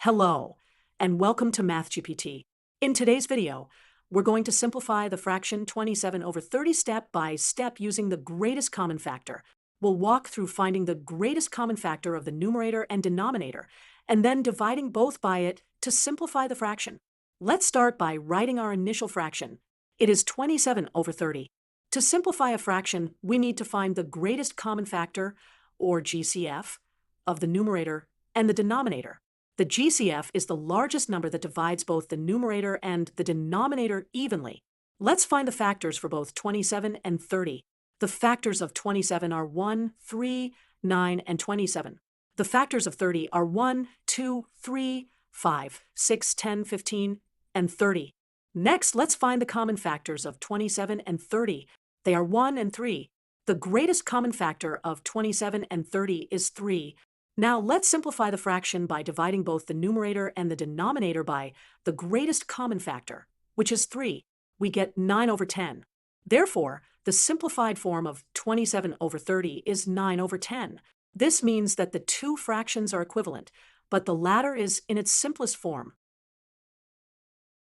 Hello, and welcome to MathGPT. In today's video, we're going to simplify the fraction 27 over 30 step by step using the greatest common factor. We'll walk through finding the greatest common factor of the numerator and denominator, and then dividing both by it to simplify the fraction. Let's start by writing our initial fraction. It is 27 over 30. To simplify a fraction, we need to find the greatest common factor, or GCF, of the numerator and the denominator. The GCF is the largest number that divides both the numerator and the denominator evenly. Let's find the factors for both 27 and 30. The factors of 27 are 1, 3, 9, and 27. The factors of 30 are 1, 2, 3, 5, 6, 10, 15, and 30. Next, let's find the common factors of 27 and 30. They are 1 and 3. The greatest common factor of 27 and 30 is 3. Now let's simplify the fraction by dividing both the numerator and the denominator by the greatest common factor, which is 3. We get 9 over 10. Therefore, the simplified form of 27 over 30 is 9 over 10. This means that the two fractions are equivalent, but the latter is in its simplest form.